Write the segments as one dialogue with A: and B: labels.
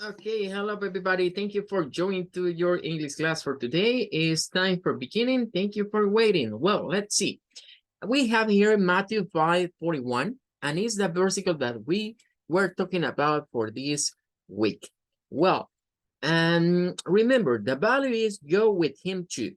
A: Okay, hello everybody. Thank you for joining to your English class for today. It's time for beginning. Thank you for waiting. Well, let's see. We have here Matthew 5:41, and it's the versicle that we were talking about for this week. Well, and remember, the value is go with him to.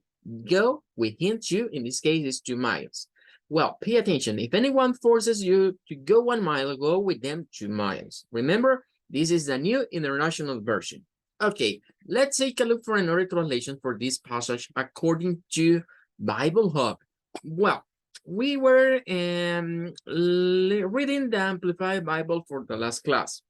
A: Go with him to, in this case, is 2 miles. Well, pay attention. If anyone forces you to go 1 mile, go with them 2 miles. Remember, this is the New International Version. Okay, let's take a look for another translation for this passage according to Bible Hub. Well, we were reading the Amplified Bible for the last class.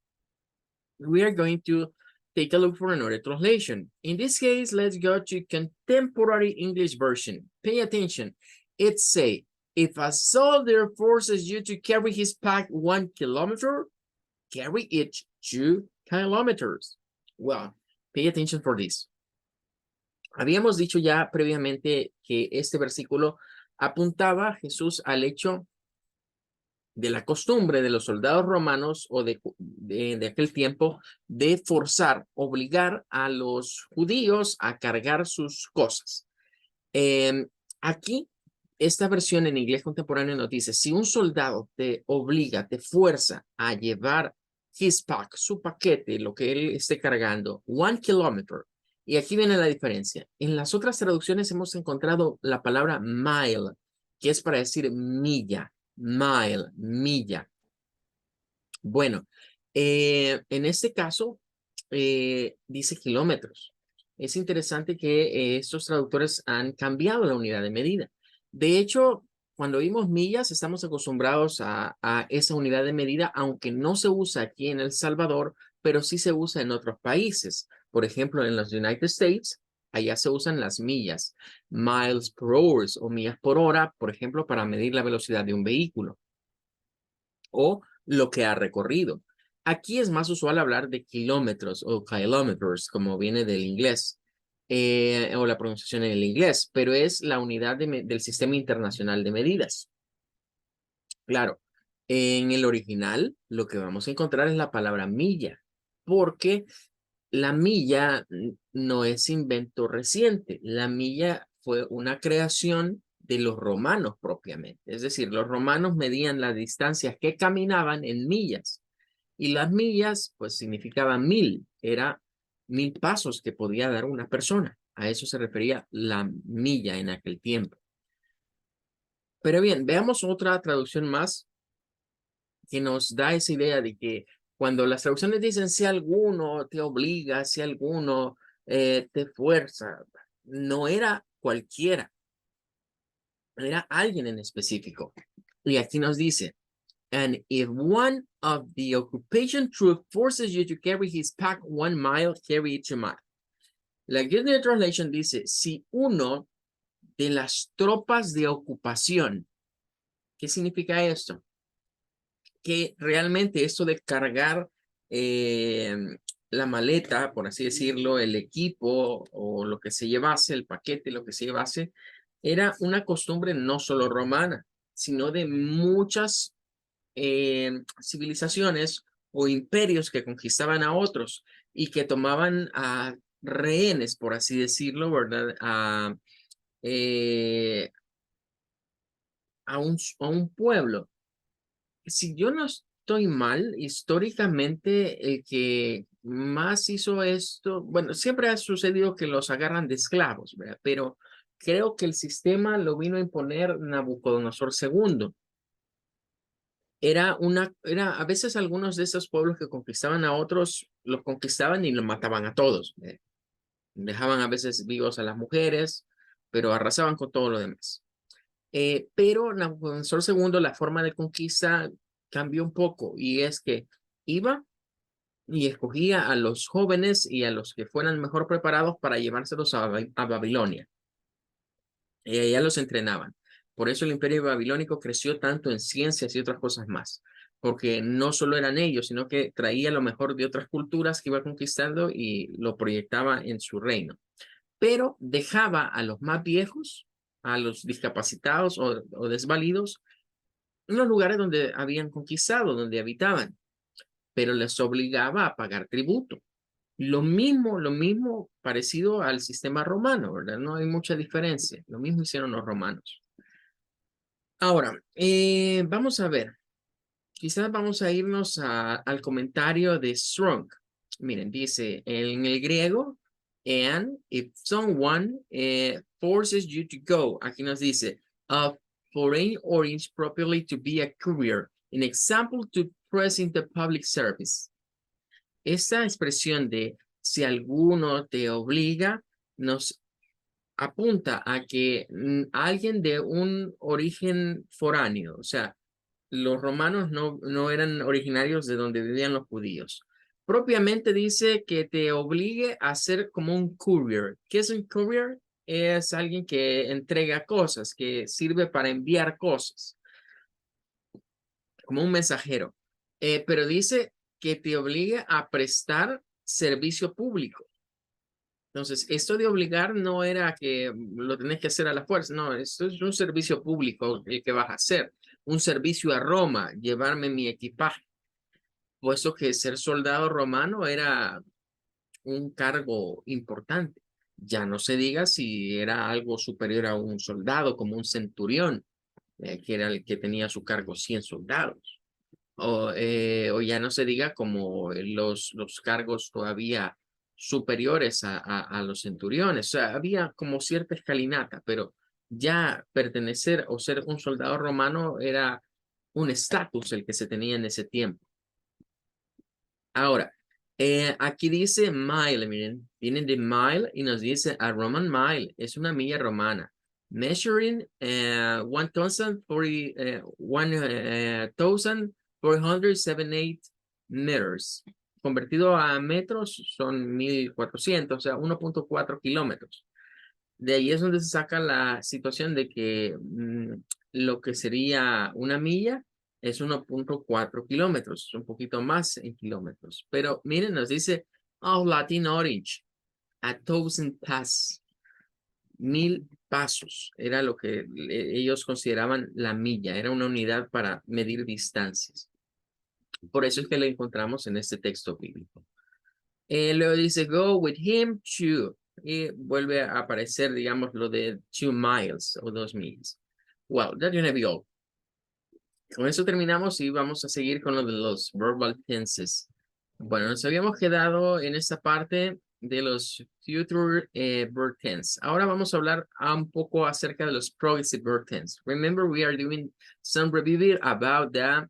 A: We are going to take a look for another translation. In this case, let's go to Contemporary English Version. Pay attention. It says, if a soldier forces you to carry his pack 1 kilometer, carry it 2 kilometers. Well, pay attention for this. Habíamos dicho ya previamente que este versículo apuntaba a Jesús al hecho de la costumbre de los soldados romanos o de aquel tiempo de forzar, obligar a los judíos a cargar sus cosas. Aquí, esta versión en inglés contemporáneo nos dice, si un soldado te obliga, te fuerza a llevar his pack, su paquete, lo que él esté cargando, 1 kilometer, y aquí viene la diferencia. En las otras traducciones hemos encontrado la palabra mile, que es para decir milla. Mile, milla. Bueno, en este caso dice kilómetros. Es interesante que estos traductores han cambiado la unidad de medida. De hecho, cuando vimos millas, estamos acostumbrados a esa unidad de medida, aunque no se usa aquí en El Salvador, pero sí se usa en otros países. Por ejemplo, en los United States, allá se usan las millas, miles per hour o millas por hora, por ejemplo, para medir la velocidad de un vehículo o lo que ha recorrido. Aquí es más usual hablar de kilómetros o kilometers, como viene del inglés, o la pronunciación en el inglés, pero es la unidad del Sistema Internacional de Medidas. Claro, en el original lo que vamos a encontrar es la palabra milla, porque la milla no es invento reciente. La milla fue una creación de los romanos propiamente. Es decir, los romanos medían las distancias que caminaban en millas. Y las millas, pues, significaban 1000. Era 1000 pasos que podía dar una persona. A eso se refería la milla en aquel tiempo. Pero bien, veamos otra traducción más que nos da esa idea de que cuando las traducciones dicen si alguno te obliga, si alguno te fuerza, no era cualquiera, era alguien en específico. Y aquí nos dice, and if one of the occupation troop forces you to carry his pack 1 mile, carry it 2 miles. La Good News Translation dice, si uno de las tropas de ocupación, ¿qué significa esto? Que realmente esto de cargar la maleta, por así decirlo, el equipo o lo que se llevase, el paquete, lo que se llevase, era una costumbre no solo romana, sino de muchas civilizaciones o imperios que conquistaban a otros y que tomaban a rehenes, por así decirlo, ¿verdad? A un pueblo. Si yo no estoy mal, históricamente el que más hizo esto, bueno, siempre ha sucedido que los agarran de esclavos, ¿verdad? Pero creo que el sistema lo vino a imponer Nabucodonosor II. Era a veces algunos de esos pueblos que conquistaban a otros, los conquistaban y los mataban a todos. Dejaban a veces vivos a las mujeres, pero arrasaban con todo lo demás. Pero Nabucodonosor II, la forma de conquista cambió un poco y es que iba y escogía a los jóvenes y a los que fueran mejor preparados para llevárselos a Babilonia. Y allá los entrenaban. Por eso el imperio babilónico creció tanto en ciencias y otras cosas más, porque no solo eran ellos, sino que traía lo mejor de otras culturas que iba conquistando y lo proyectaba en su reino. Pero dejaba a los más viejos, a los discapacitados o desvalidos, en los lugares donde habían conquistado, donde habitaban, pero les obligaba a pagar tributo. Lo mismo parecido al sistema romano, ¿verdad? No hay mucha diferencia. Lo mismo hicieron los romanos. Ahora, vamos a ver. Quizás vamos a irnos al comentario de Strong. Miren, dice en el griego, and if someone forces you to go, aquí nos dice, of foreign origin properly to be a courier, an example to present the public service. Esta expresión de si alguno te obliga, nos apunta a que alguien de un origen foráneo, o sea, los romanos no eran originarios de donde vivían los judíos. Propiamente dice que te obligue a ser como un courier. ¿Qué es un courier? Es alguien que entrega cosas, que sirve para enviar cosas, como un mensajero. Pero dice que te obligue a prestar servicio público. Entonces, esto de obligar no era que lo tenés que hacer a la fuerza, no, esto es un servicio público el que vas a hacer, un servicio a Roma, llevarme mi equipaje, puesto que ser soldado romano era un cargo importante. Ya no se diga si era algo superior a un soldado, como un centurión, que era el que tenía a su cargo 100 soldados. O ya no se diga como los cargos todavía superiores a los centuriones. O sea, había como cierta escalinata, pero ya pertenecer o ser un soldado romano era un estatus el que se tenía en ese tiempo. Ahora, aquí dice mile, miren, viene de mile y nos dice a Roman mile, es una milla romana. Measuring 1,478 meters. Convertido a metros son 1,400, o sea, 1,4 kilómetros. De ahí es donde se saca la situación de que lo que sería una milla es 1,4 kilómetros, un poquito más en kilómetros. Pero miren, nos dice, of Latin Orange, a 1,000 pass, 1,000 pasos, era lo que ellos consideraban la milla, era una unidad para medir distancias. Por eso es que lo encontramos en este texto bíblico. Luego dice, go with him to, y vuelve a aparecer, digamos, lo de 2 miles o 2 millas. Well, that's gonna be all. Con eso terminamos y vamos a seguir con lo de los verbal tenses. Bueno, nos habíamos quedado en esta parte de los future verb tense. Ahora vamos a hablar un poco acerca de los progressive verb tense. Remember, we are doing some review about the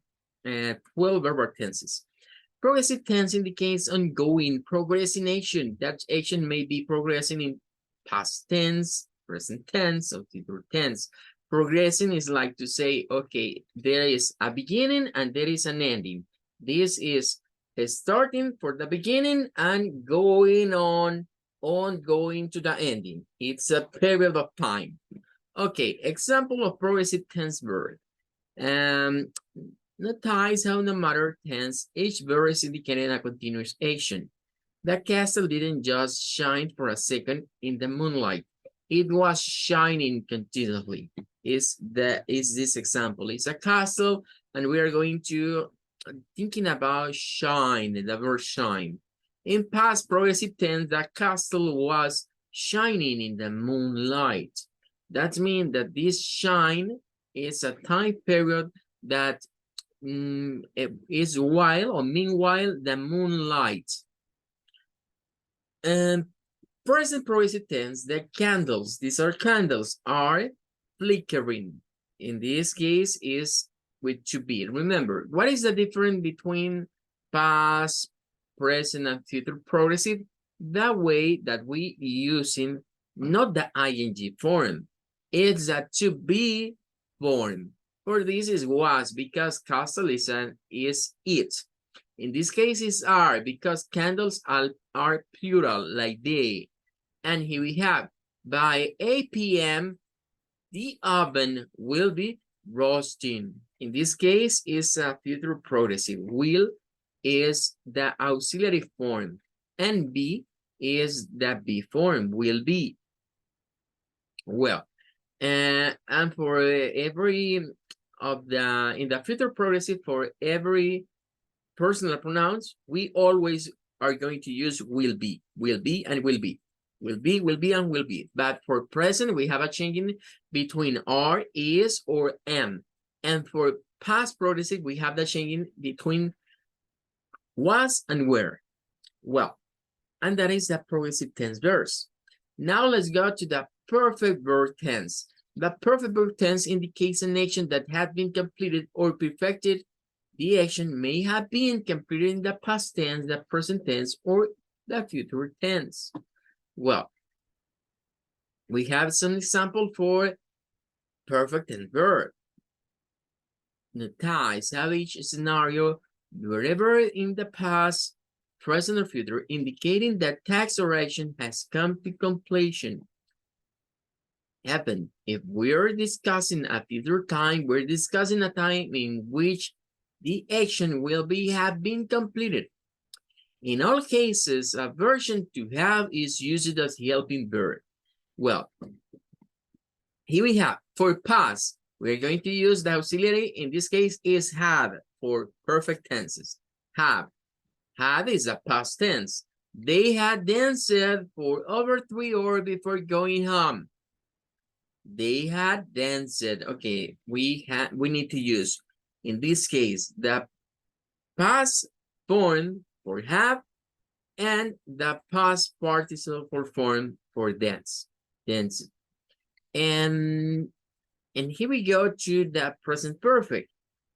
A: 12 verbal tenses. Progressive tense indicates ongoing, progressing action. That action may be progressing in past tense, present tense, or future tense. Progressing is like to say, okay, there is a beginning and there is an ending. This is starting for the beginning and going on going to the ending. It's a period of time. Okay, example of progressive tense verb. Notice how no matter tense, each verb is indicating a continuous action. The castle didn't just shine for a second in the moonlight. It was shining continuously. Is this example? It's a castle, and we are going to thinking about shine, the verb shine. In past progressive tense, the castle was shining in the moonlight. That means that this shine is a time period that is while or meanwhile the moonlight. And present progressive tense, the candles, these are candles, are flickering. In this case is with to be. Remember, what is the difference between past, present, and future progressive? The way that we using not the ing form, it's a to be form. For this is was because castle is it. In this case is are because candles are plural like they. And here we have by 8 p.m. the oven will be roasting. In this case is a future progressive. Will is the auxiliary form and be is the be form, will be. Well, and for every of the in the future progressive, for every personal pronouns, we always are going to use will be and will be. Will be, and will be. But for present, we have a changing between are, is, or am. And for past progressive, we have the changing between was and were. Well, and that is the progressive tense verbs. Now let's go to the perfect verb tense. The perfect verb tense indicates an action that had been completed or perfected. The action may have been completed in the past tense, the present tense, or the future tense. Well, we have some example for perfect tense verb. Notice how each scenario, wherever in the past, present, or future, indicating that task or action has come to completion. Happen. If we're discussing a future time, we're discussing a time in which the action will have been completed. In all cases, a version to have is used as helping verb. Well, here we have for past, we're going to use the auxiliary. In this case, is had for perfect tenses. Have. Had is a past tense. They had danced for over 3 hours before going home. They had danced. Okay, we need to use, in this case, the past form for have and the past participle form for dance. And here we go to the present perfect.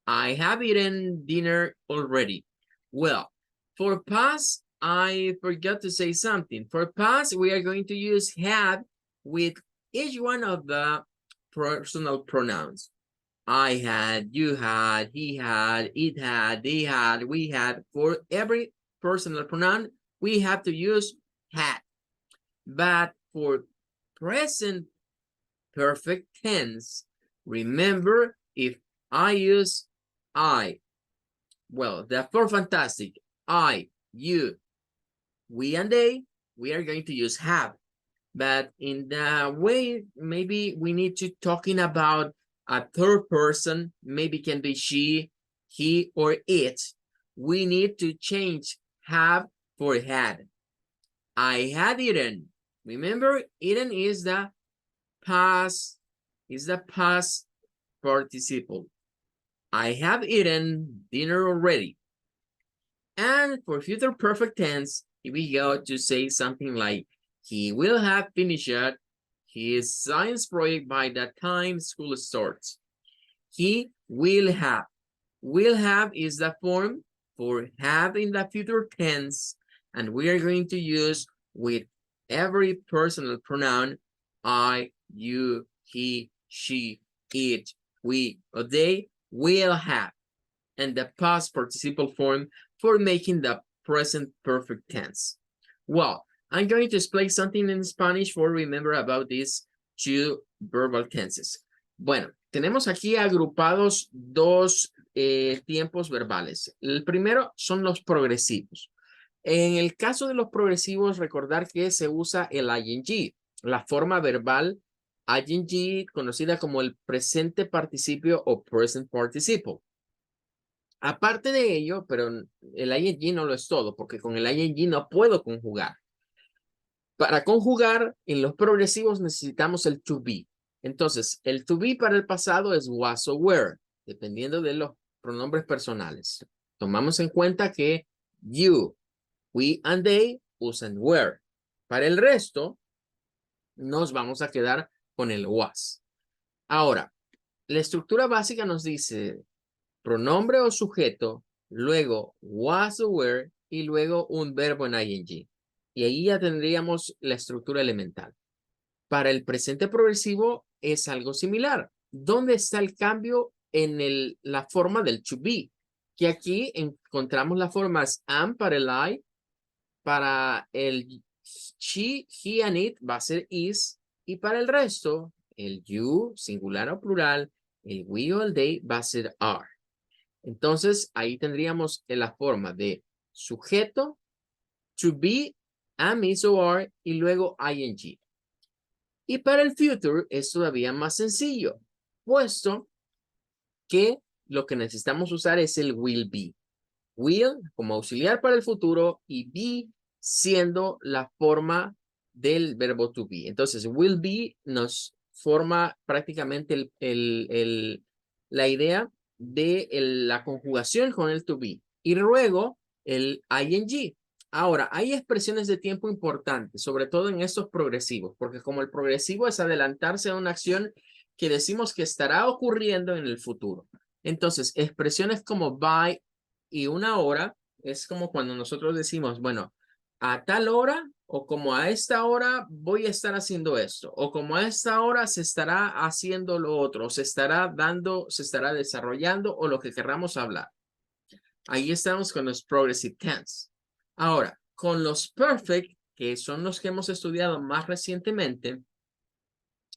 A: I have eaten dinner already. Well, for past, I forgot to say something. For past, we are going to use have with each one of the personal pronouns. I had, you had, he had, it had, they had, we had. For every personal pronoun, we have to use had. But for present perfect tense, remember, if I use I, well, therefore fantastic, I, you, we, and they, we are going to use have. But in the way, maybe we need to talking about a third person, maybe can be she, he, or it. We need to change have for had. I had eaten. Remember, eaten is the past participle. I have eaten dinner already. And for future perfect tense, here we go to say something like, he will have finished his science project by the time school starts. He will have. Will have is the form for have in the future tense, and we are going to use with every personal pronoun, I, you, he, she, it, we, or they will have, and the past participle form for making the present perfect tense. Well, I'm going to explain something in Spanish for remember about these two verbal tenses. Bueno, tenemos aquí agrupados dos tiempos verbales. El primero son los progresivos. En el caso de los progresivos, recordar que se usa el ing, la forma verbal ing conocida como el presente participio o present participle. Aparte de ello, pero el ing no lo es todo, porque con el ing no puedo conjugar. Para conjugar en los progresivos necesitamos el to be. Entonces, el to be para el pasado es was o were, dependiendo de los pronombres personales. Tomamos en cuenta que you, we, and they usan were. Para el resto, nos vamos a quedar con el was. Ahora, la estructura básica nos dice pronombre o sujeto, luego was o were, y luego un verbo en ing. Y ahí ya tendríamos la estructura elemental. Para el presente progresivo es algo similar. ¿Dónde está el cambio en la forma del to be? Que aquí encontramos las formas am para el I, para el she, he, and it va a ser is, y para el resto, el you, singular o plural, el we o el they va a ser are. Entonces, ahí tendríamos la forma de sujeto, to be, am, is o are, y luego ing. Y para el future es todavía más sencillo, puesto que lo que necesitamos usar es el will be. will como auxiliar para el futuro y be siendo la forma del verbo to be. Entonces, will be nos forma prácticamente la idea de la conjugación con el to be. Y luego el ing. Ahora, hay expresiones de tiempo importantes, sobre todo en estos progresivos, porque como el progresivo es adelantarse a una acción que decimos que estará ocurriendo en el futuro. Entonces, expresiones como by y una hora es como cuando nosotros decimos, bueno, a tal hora o como a esta hora voy a estar haciendo esto, o como a esta hora se estará haciendo lo otro, se estará dando, se estará desarrollando o lo que querramos hablar. Ahí estamos con los progressive tense. Ahora, con los perfect, que son los que hemos estudiado más recientemente,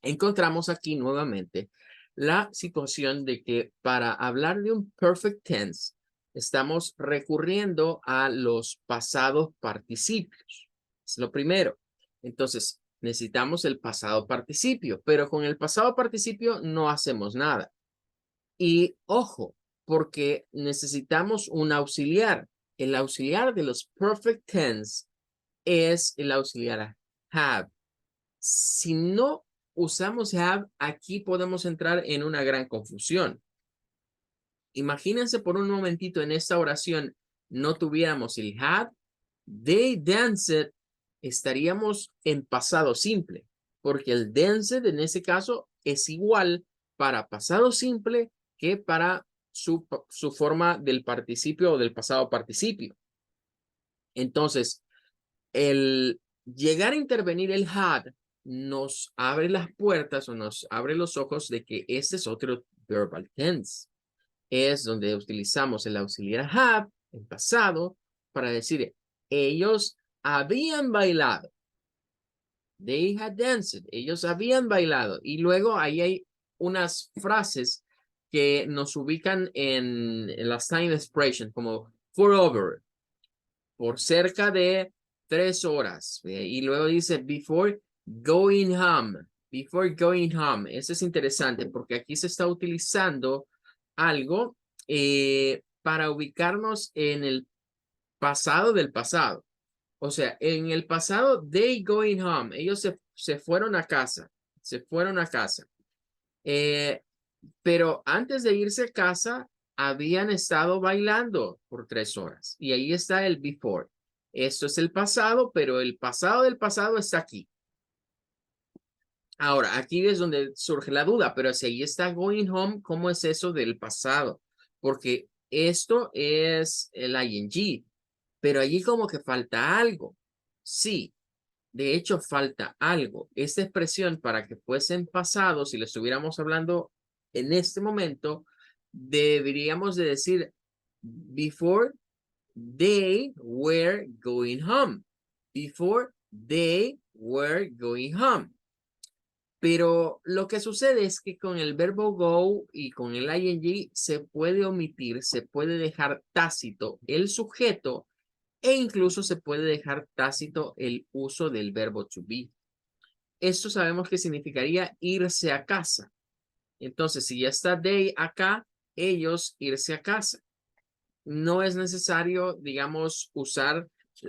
A: encontramos aquí nuevamente la situación de que para hablar de un perfect tense, estamos recurriendo a los pasados participios. Es lo primero. Entonces, necesitamos el pasado participio, pero con el pasado participio no hacemos nada. Y ojo, porque necesitamos un auxiliar. El auxiliar de los perfect tense es el auxiliar have. Si no usamos have, aquí podemos entrar en una gran confusión. Imagínense por un momentito en esta oración no tuviéramos el have, they danced, estaríamos en pasado simple, porque el danced en ese caso es igual para pasado simple que para su forma del participio o del pasado participio. Entonces, el llegar a intervenir el had nos abre las puertas o nos abre los ojos de que este es otro verbal tense. Es donde utilizamos el auxiliar have en pasado para decir ellos habían bailado. They had danced. Ellos habían bailado. Y luego ahí hay unas frases que nos ubican en las time expression como for over, por cerca de 3 horas. Y luego dice before going home. Before going home. Eso es interesante porque aquí se está utilizando algo para ubicarnos en el pasado del pasado. O sea, en el pasado, they going home. Ellos se fueron a casa. Se fueron a casa. Pero antes de irse a casa, habían estado bailando por 3 horas. Y ahí está el before. Esto es el pasado, pero el pasado del pasado está aquí. Ahora, aquí es donde surge la duda, pero si ahí está going home, ¿cómo es eso del pasado? Porque esto es el ing, pero allí como que falta algo. Sí, de hecho falta algo. Esta expresión para que fuese en pasado, si lo estuviéramos hablando en este momento, deberíamos de decir before they were going home. Before they were going home. Pero lo que sucede es que con el verbo go y con el ing se puede omitir, se puede dejar tácito el sujeto e incluso se puede dejar tácito el uso del verbo to be. Esto sabemos que significaría irse a casa. Entonces, si ya está they acá, ellos irse a casa. No es necesario, digamos, usar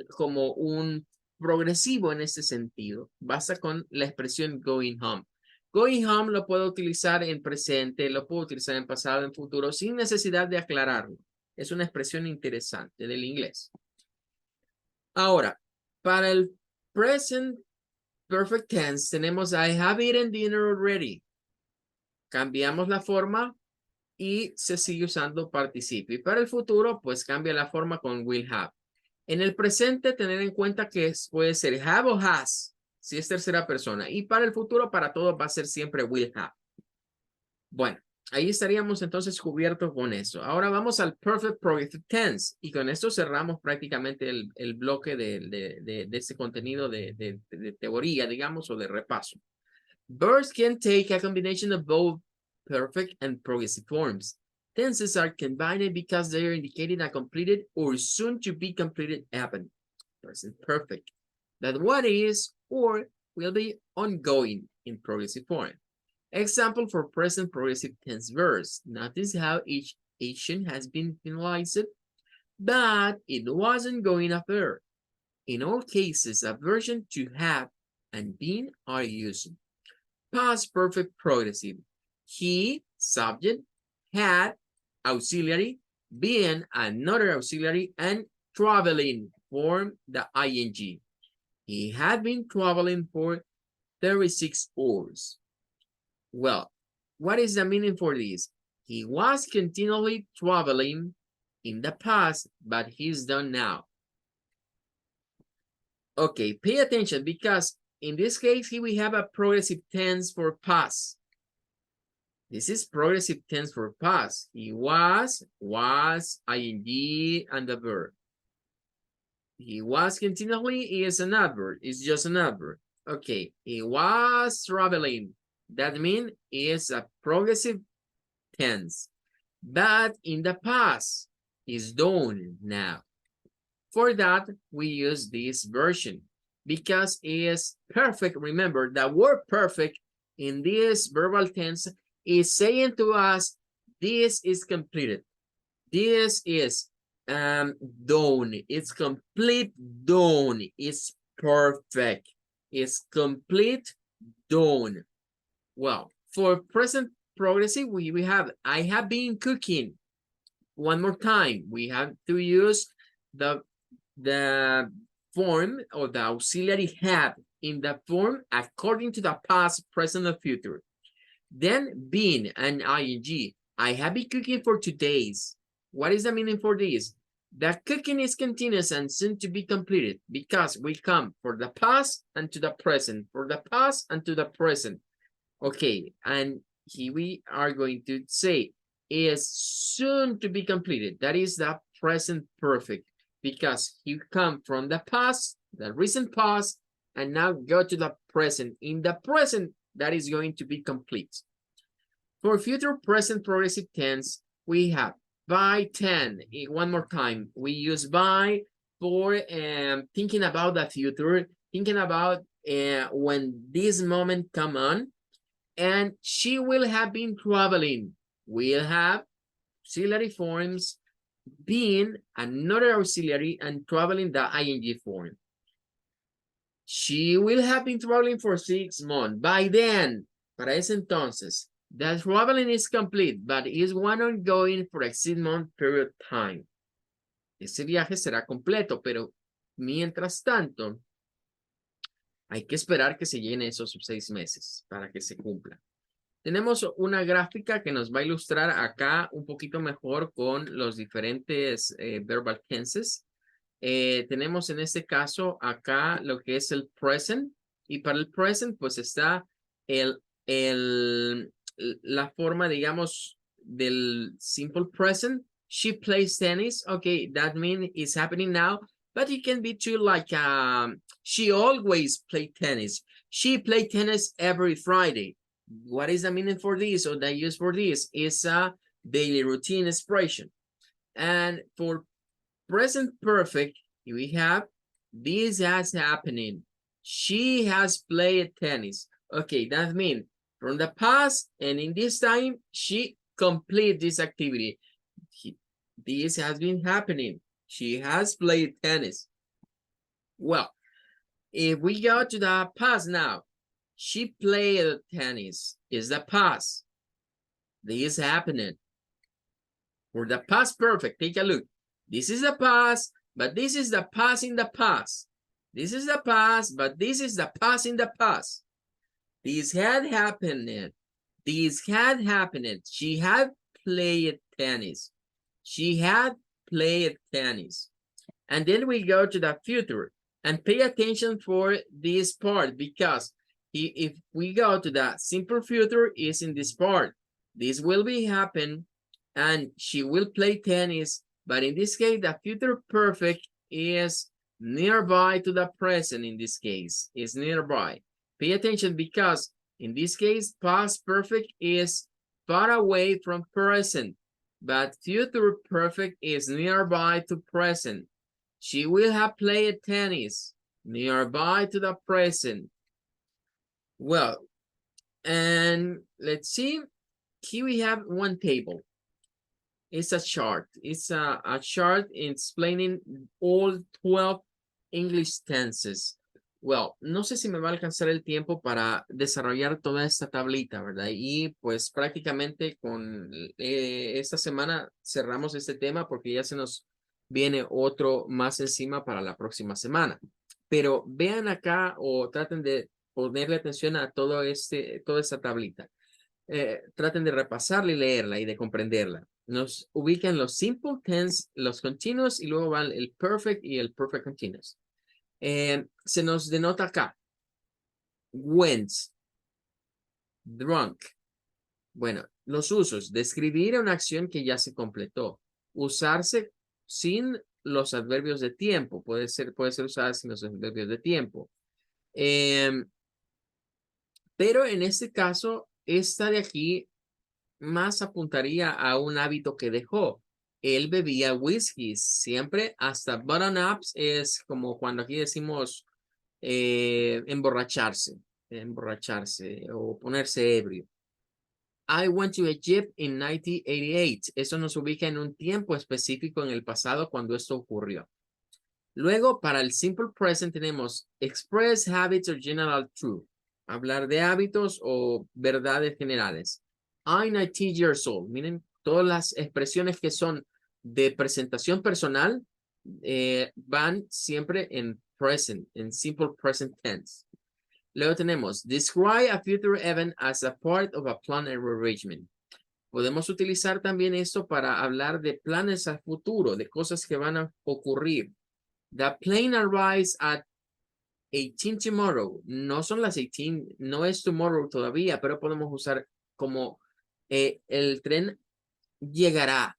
A: como un progresivo en este sentido. Basta con la expresión going home. Going home lo puedo utilizar en presente, lo puedo utilizar en pasado, en futuro, sin necesidad de aclararlo. Es una expresión interesante del inglés. Ahora, para el present perfect tense tenemos I have eaten dinner already. Cambiamos la forma y se sigue usando participio. Y para el futuro, pues cambia la forma con will have. En el presente, tener en cuenta que puede ser have o has, si es tercera persona. Y para el futuro, para todo va a ser siempre will have. Bueno, ahí estaríamos entonces cubiertos con eso. Ahora vamos al perfect progressive tense. Y con esto cerramos prácticamente el bloque de este contenido de teoría, digamos, o de repaso. Verbs can take a combination of both perfect and progressive forms. Tenses are combined because they are indicating a completed or soon to be completed event. Present perfect. That what is or will be ongoing in progressive form. Example for present progressive tense verbs. Notice how each action has been finalized. but it wasn't going to appear. In all cases, a version to have and been are used. Past perfect progressive. He, subject, had, auxiliary, been, another auxiliary, and traveling form the ing. He had been traveling for 36 hours. Well, what is the meaning for this? He was continually traveling in the past, but he's done now. Okay, pay attention because in this case, here we have a progressive tense for past. This is progressive tense for past. He was, ing, and the verb. He was continually is an adverb. It's just an adverb. Okay, he was traveling. That means it's a progressive tense. But in the past, is done now. For that, we use this version because it is perfect. Remember, the word perfect in this verbal tense is saying to us, this is completed. This is done. It's complete done. It's perfect. It's complete done. Well, for present progressive, we have, I have been cooking. One more time, we have to use the form or the auxiliary have in the form according to the past, present, or future. Then been and ing. I have been cooking for 2 days. What is the meaning for this? The cooking is continuous and soon to be completed because we come for the past and to the present, for the past and to the present. Okay, and here we are going to say is soon to be completed. That is the present perfect because you come from the past, the recent past, and now go to the present. In the present, that is going to be complete. For future present progressive tense, we have by 10. One more time, we use by for thinking about the future, thinking about when this moment come on, and she will have been traveling. We'll have auxiliary forms, being, another auxiliary, and traveling the ing form. She will have been traveling for 6 months. By then, para ese entonces, the traveling is complete, but is one ongoing for a 6-month period of time. Ese viaje será completo, pero mientras tanto, hay que esperar que se llene esos 6 meses para que se cumpla. Tenemos una gráfica que nos va a ilustrar acá un poquito mejor con los diferentes verbal tenses. Tenemos en este caso acá lo que es el present. Y para el present pues está la forma, digamos, del simple present. She plays tennis. Okay, that means it's happening now. But it can be too like she always played tennis. She played tennis every Friday. What is the meaning for this or the use for this? Is a daily routine expression. And for present perfect, we have this has happening. She has played tennis. Okay, that means from the past and in this time, she completed this activity. This has been happening. She has played tennis. Well, if we go to the past now, she played tennis is the past. This is happening. For the past perfect, take a look. This is the past, but this is the past in the past. This is the past, but this is the past in the past. This had happened. This had happened. She had played tennis. She had played tennis. And then we go to the future and pay attention for this part because if we go to the simple future is in this part. This will be happen and she will play tennis. But in this case, the future perfect is nearby to the present in this case. Is nearby. Pay attention because in this case, past perfect is far away from present. But future perfect is nearby to present. She will have played tennis nearby to the present. Well, and let's see. Here we have one table. It's a chart. It's a chart explaining all 12 English tenses. Well, no sé si me va a alcanzar el tiempo para desarrollar toda esta tablita, ¿verdad? Y pues prácticamente con esta semana cerramos este tema porque ya se nos viene otro más encima para la próxima semana. Pero vean acá o traten de ponerle atención a toda esta tablita. Traten de repasarla y leerla y de comprenderla. Nos ubican los simple tense, los continuos y luego van el perfect y el perfect continuous. Se nos denota acá. Went. Drunk. Bueno, los usos. Describir una acción que ya se completó. Usarse sin los adverbios de tiempo. Puede ser usada sin los adverbios de tiempo. Pero en este caso, esta de aquí más apuntaría a un hábito que dejó. Él bebía whisky siempre hasta button-ups, es como cuando aquí decimos emborracharse o ponerse ebrio. I went to Egypt in 1988. Eso nos ubica en un tiempo específico en el pasado cuando esto ocurrió. Luego, para el simple present tenemos express habits or general truth. Hablar de hábitos o verdades generales. I'm 19 years old. Miren, todas las expresiones que son de presentación personal van siempre en present, en simple present tense. Luego tenemos describe a future event as a part of a plan and arrangement. Podemos utilizar también esto para hablar de planes a futuro, de cosas que van a ocurrir. The plane arrives at 18 tomorrow. No son las 18, no es tomorrow todavía, pero podemos usar como el tren llegará.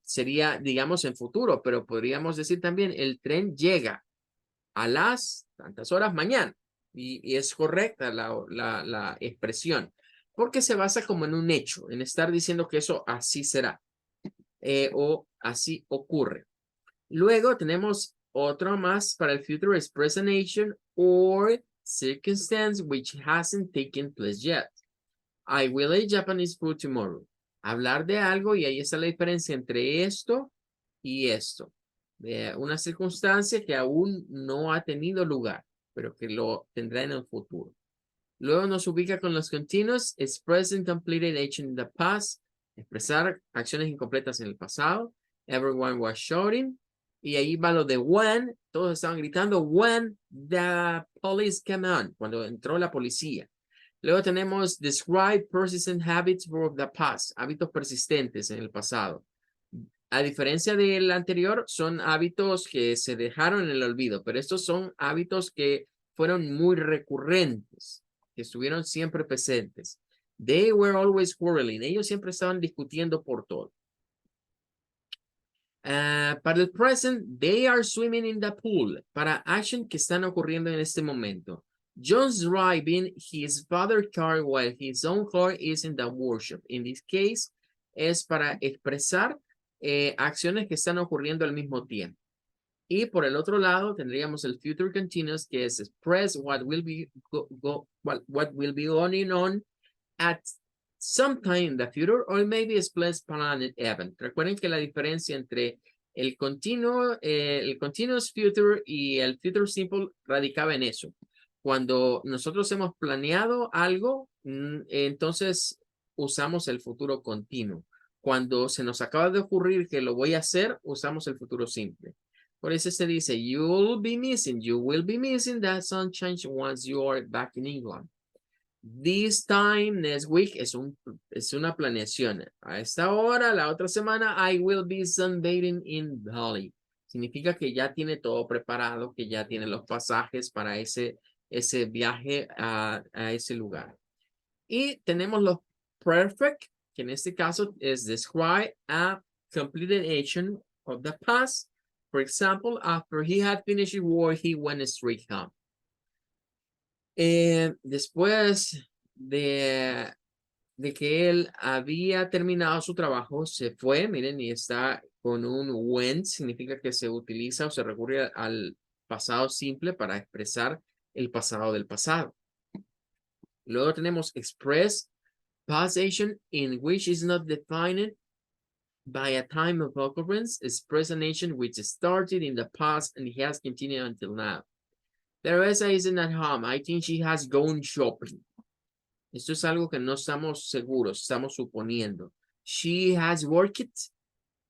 A: Sería, digamos, en futuro, pero podríamos decir también el tren llega a las tantas horas mañana. Y es correcta la expresión, porque se basa como en un hecho, en estar diciendo que eso así será o así ocurre. Luego tenemos otro más para el future es presentation or circumstance which hasn't taken place yet. I will eat Japanese food tomorrow. Hablar de algo y ahí está la diferencia entre esto y esto. Una circunstancia que aún no ha tenido lugar, pero que lo tendrá en el futuro. Luego nos ubica con los continuos. Express completed action in the past. Expresar acciones incompletas en el pasado. Everyone was shouting. Y ahí va lo de when. Todos estaban gritando when the police came on. Cuando entró la policía. Luego tenemos describe persistent habits of the past. Hábitos persistentes en el pasado. A diferencia del anterior, son hábitos que se dejaron en el olvido, pero estos son hábitos que fueron muy recurrentes, que estuvieron siempre presentes. They were always quarreling. Ellos siempre estaban discutiendo por todo. Para el present, they are swimming in the pool. Para action que están ocurriendo en este momento. John's driving his father's car while his own car is in the workshop. In this case, es para expresar acciones que están ocurriendo al mismo tiempo. Y por el otro lado tendríamos el future continuous, que es express what will be what will be going on at some time in the future or maybe express planned event. Recuerden que la diferencia entre el continuous future y el future simple radicaba en eso. Cuando nosotros hemos planeado algo, entonces usamos el futuro continuo. Cuando se nos acaba de ocurrir que lo voy a hacer, usamos el futuro simple. Por eso se dice, you will be missing that sunshine once you are back in England. This time, next week, es una planeación. A esta hora, la otra semana, I will be sunbathing in Bali. Significa que ya tiene todo preparado, que ya tiene los pasajes para ese viaje a ese lugar. Y tenemos los perfect, que en este caso es describe a completed action of the past. For example, after he had finished work, he went straight home. Después de que él había terminado su trabajo, se fue, miren, y está con un went, significa que se utiliza o se recurre al pasado simple para expresar el pasado del pasado. Luego tenemos express past action in which is not defined by a time of occurrence express an action which started in the past and has continued until now. Teresa isn't at home. I think she has gone shopping. Esto es algo que no estamos seguros, estamos suponiendo. She has worked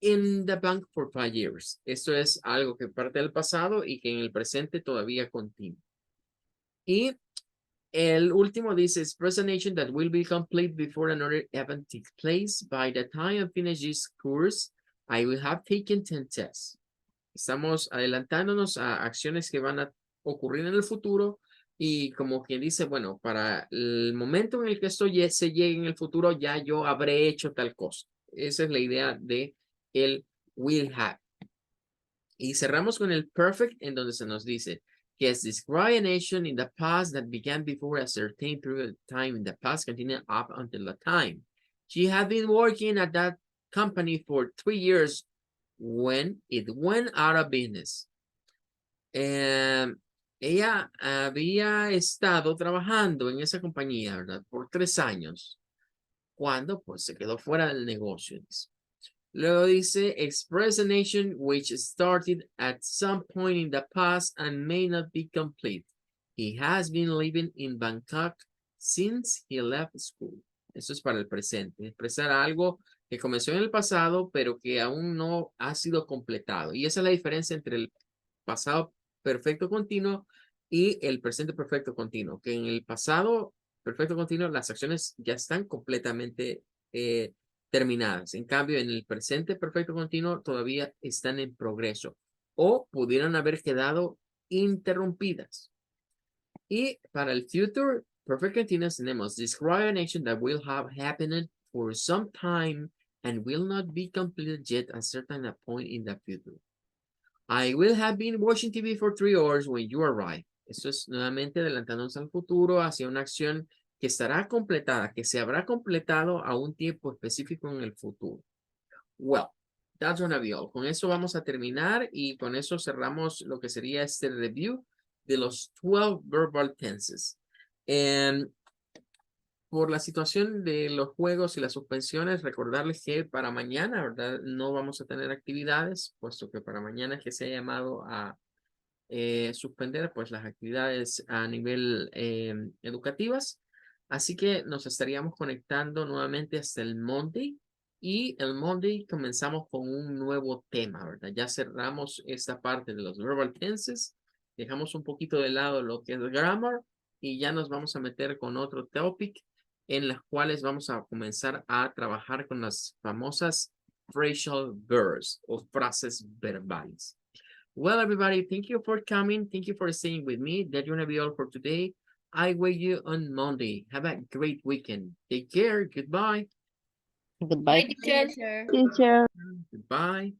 A: in the bank for 5 years. Esto es algo que parte del pasado y que en el presente todavía continúa. Y el último dice, express an action that will be complete before another event takes place. By the time I finish this course, I will have taken 10 tests. Estamos adelantándonos a acciones que van a ocurrir en el futuro y como quien dice, bueno, para el momento en el que esto se llegue en el futuro, ya yo habré hecho tal cosa. Esa es la idea de el will have. Y cerramos con el perfect, en donde se nos dice que es describe an action in the past that began before a certain period of time in the past, continuing up until the time. She had been working at that company for 3 years when it went out of business. Ella había estado trabajando en esa compañía, ¿verdad? Por 3 años, cuando pues se quedó fuera del negocio. Luego dice, express an action which started at some point in the past and may not be complete. He has been living in Bangkok since he left school. Eso es para el presente. Expresar algo que comenzó en el pasado, pero que aún no ha sido completado. Y esa es la diferencia entre el pasado perfecto continuo y el presente perfecto continuo. Que en el pasado perfecto continuo las acciones ya están completamente terminadas. En cambio, en el presente perfecto continuo todavía están en progreso o pudieran haber quedado interrumpidas. Y para el future perfect continuous tenemos describe an action that will have happened for some time and will not be completed yet at a certain point in the future. I will have been watching TV for 3 hours when you arrive. Esto es nuevamente adelantándonos al futuro hacia una acción que estará completada, que se habrá completado a un tiempo específico en el futuro. Well, that's gonna be all. Con eso vamos a terminar y con eso cerramos lo que sería este review de los 12 verbal tenses. Por la situación de los juegos y las suspensiones, recordarles que para mañana, ¿verdad? No vamos a tener actividades, puesto que para mañana es que se ha llamado a suspender pues las actividades a nivel educativas. Así que nos estaríamos conectando nuevamente hasta el Monday. Y el Monday comenzamos con un nuevo tema, ¿verdad? Ya cerramos esta parte de los verbal tenses. Dejamos un poquito de lado lo que es grammar y ya nos vamos a meter con otro topic en las cuales vamos a comenzar a trabajar con las famosas phrasal verbs o frases verbales. Well, everybody, thank you for coming. Thank you for staying with me. That's going to be all for today. I wait you on Monday. Have a great weekend. Take care. Goodbye.
B: Goodbye.
C: Teacher.
B: Teacher.
A: Goodbye.